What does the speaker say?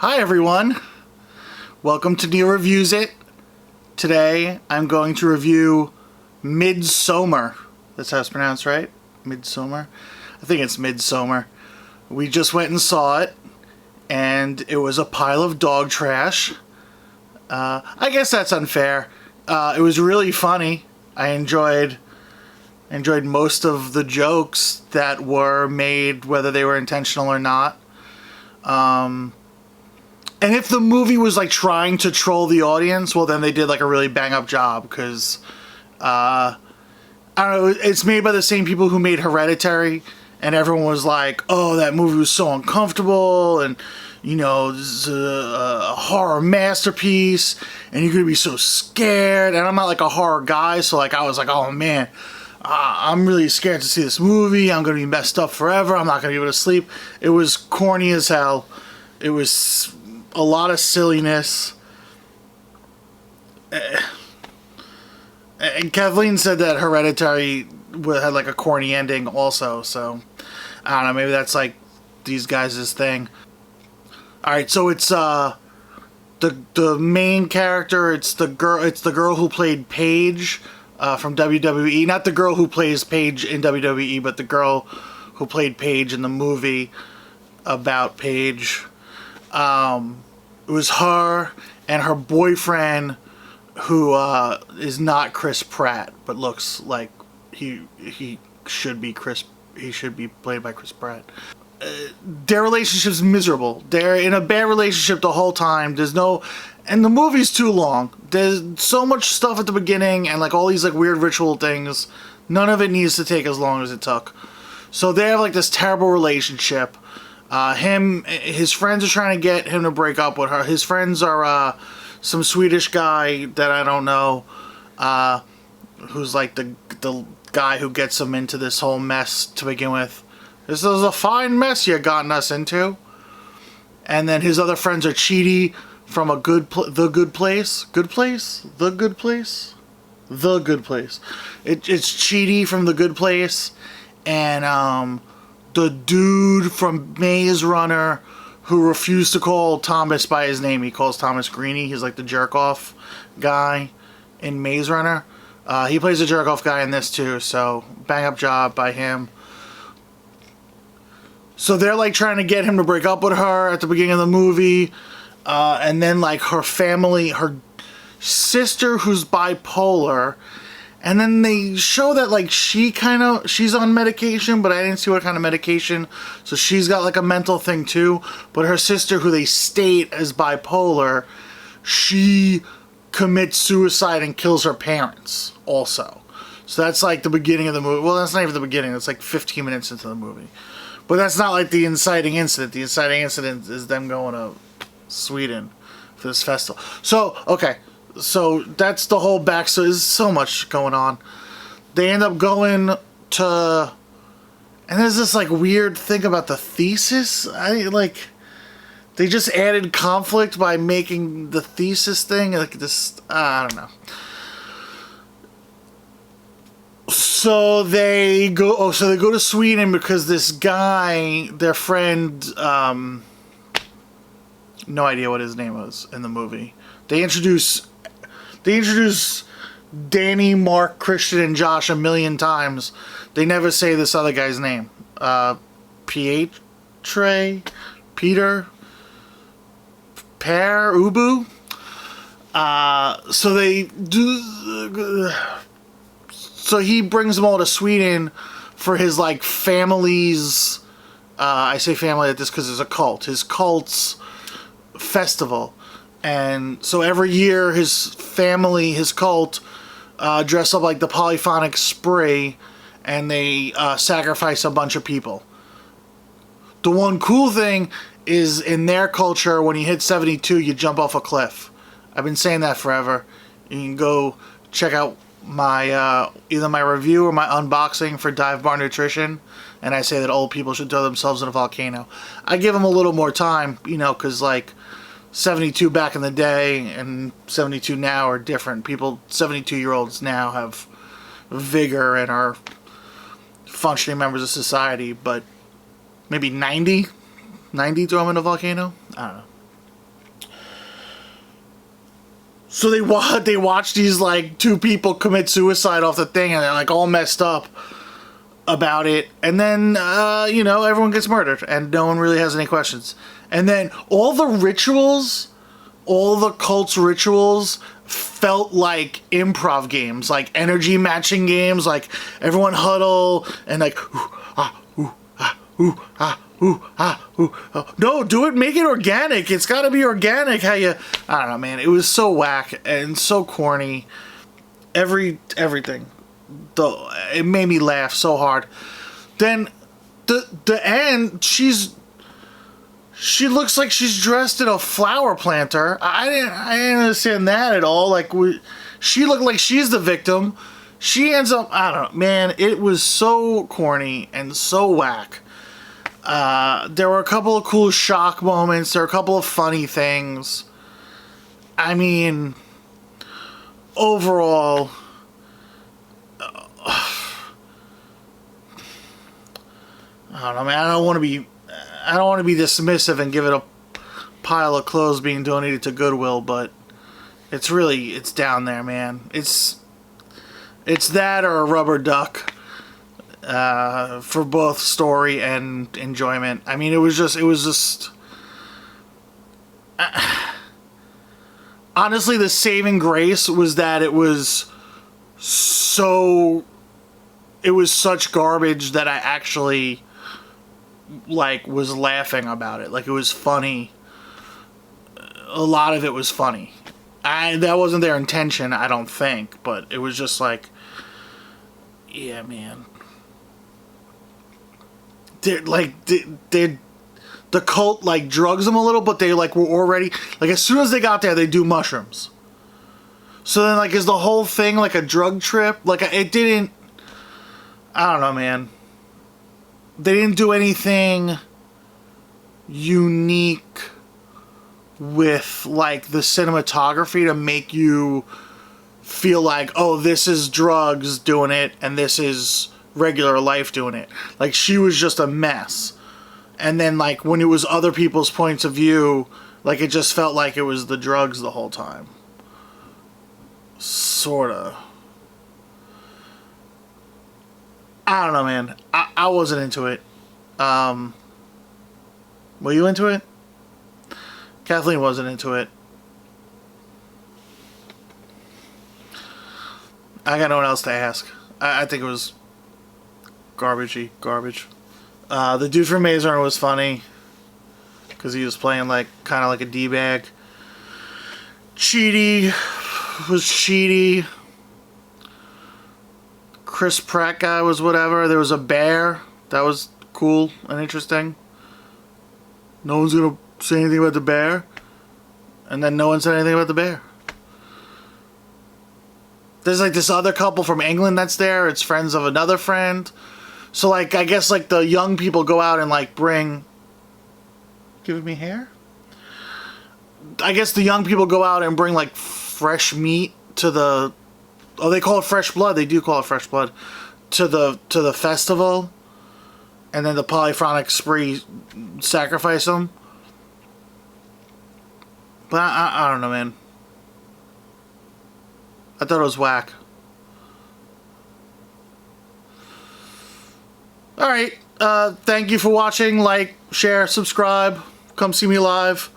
Hi everyone, welcome to Neil Reviews It. Today I'm going to review MIDSOMMAR. That's how it's pronounced, right? MIDSOMMAR? I think it's MIDSOMMAR. We just went and saw it, and it was a pile of dog trash. I guess that's unfair. It was really funny. I enjoyed most of the jokes that were made, whether they were intentional or not. And if the movie was like trying to troll the audience, well then they did like a really bang up job, because I don't know, it's made by the same people who made Hereditary, and everyone was like, oh, that movie was so uncomfortable, and you know, this is a horror masterpiece, and you're gonna be so scared. And I'm not like a horror guy, so like I was like, oh man, I'm really scared to see this movie. I'm gonna be messed up forever. I'm not gonna be able to sleep. It was corny as hell. It was a lot of silliness. And Kathleen said that Hereditary had like a corny ending also, so I don't know, maybe that's like these guys' thing. Alright, so it's the main character, it's the girl who played Paige from WWE. Not the girl who plays Paige in WWE, but the girl who played Paige in the movie about Paige. It was her and her boyfriend, who is not Chris Pratt, but looks like he should be played by Chris Pratt. Their relationship's miserable. They're in a bad relationship the whole time. And the movie's too long. There's so much stuff at the beginning and like all these like weird ritual things. None of it needs to take as long as it took. So they have like this terrible relationship. His friends are trying to get him to break up with her. His friends are some Swedish guy that I don't know, who's like the guy who gets him into this whole mess to begin with. This is a fine mess you gotten us into. And then his other friends are Chidi from The Good Place. It's Chidi from The Good Place, and the dude from Maze Runner who refused to call Thomas by his name. He calls Thomas Greenie. He's like the jerk-off guy in Maze Runner. He plays a jerk-off guy in this too, so bang-up job by him. So they're like trying to get him to break up with her at the beginning of the movie. And then like her family, her sister who's bipolar, and then they show that like she's on medication, but I didn't see what kind of medication. So she's got like a mental thing too. But her sister, who they state as bipolar, she commits suicide and kills her parents also. So that's like the beginning of the movie. Well, that's not even the beginning. That's like 15 minutes into the movie. But that's not like the inciting incident. The inciting incident is them going to Sweden for this festival. So, okay. So that's the whole backstory. There's so much going on. They end up going to... And there's this like weird thing about the thesis. They just added conflict by making the thesis thing like this. I don't know. So they go to Sweden because this guy, their friend, no idea what his name was in the movie. They introduce Danny, Mark, Christian, and Josh a million times. They never say this other guy's name. Peter, Per, Ubu. So he brings them all to Sweden for his like family's. I say family at this because it's a cult. His cult's festival. And so every year his family, his cult, dress up like the Polyphonic Spree, and they sacrifice a bunch of people. The one cool thing is in their culture, when you hit 72, you jump off a cliff. I've been saying that forever. You can go check out my either my review or my unboxing for Dive Bar Nutrition, and I say that old people should throw themselves in a volcano. I give them a little more time, you know, because like 72 back in the day and 72 now are different. 72-year-olds now have vigor and are functioning members of society, but maybe 90 throw them in a volcano? I don't know. So they watch these like two people commit suicide off the thing, and they're like all messed up about it. And then you know, everyone gets murdered, and no one really has any questions. And then all the rituals, all the cult's rituals felt like improv games, like energy matching games, like everyone huddle and like ooh, ah, ooh, ah, ooh, ah, ooh, ah, ooh. Oh. No, do it, make it organic. It's got to be organic. How you? I don't know, man. It was so whack and so corny. Everything. It made me laugh so hard. Then the end, she looks like she's dressed in a flower planter. I didn't understand that at all. Like she looked like she's the victim. She ends up, I don't know, man. It was so corny and so whack. There were a couple of cool shock moments. There were a couple of funny things. I mean, overall, I don't know, man. I don't want to be dismissive and give it a pile of clothes being donated to Goodwill, but it's down there, man. It's that or a rubber duck for both story and enjoyment. I mean, it was just honestly, the saving grace was that it was such garbage that I actually like was laughing about it. Like, it was funny. A lot of it was funny. That wasn't their intention, I don't think, but it was just like, yeah, man. The cult like drugs them a little, but they like were already like, as soon as they got there, they do mushrooms. So then, like, is the whole thing like a drug trip? Like, it didn't. I don't know, man. They didn't do anything unique with like the cinematography to make you feel like, oh, this is drugs doing it and this is regular life doing it. Like, she was just a mess. And then, like, when it was other people's points of view, like, it just felt like it was the drugs the whole time. Sorta. I don't know, man. I wasn't into it. Were you into it? Kathleen wasn't into it. I got no one else to ask. I think it was garbage. The dude from Maze Runner was funny because he was playing like kind of like a D-bag. Cheaty was cheaty. Chris Pratt guy was whatever. There was a bear. That was cool and interesting. No one's gonna say anything about the bear. And then no one said anything about the bear. There's like this other couple from England that's there. It's friends of another friend. So like, I guess like the young people go out and like bring... Giving me hair? I guess the young people go out and bring like fresh meat to the... Oh, they call it fresh blood. They do call it fresh blood. To the festival. And then the polyphonic spree sacrifice them. But I don't know, man. I thought it was whack. Alright, thank you for watching. Like, share, subscribe. Come see me live.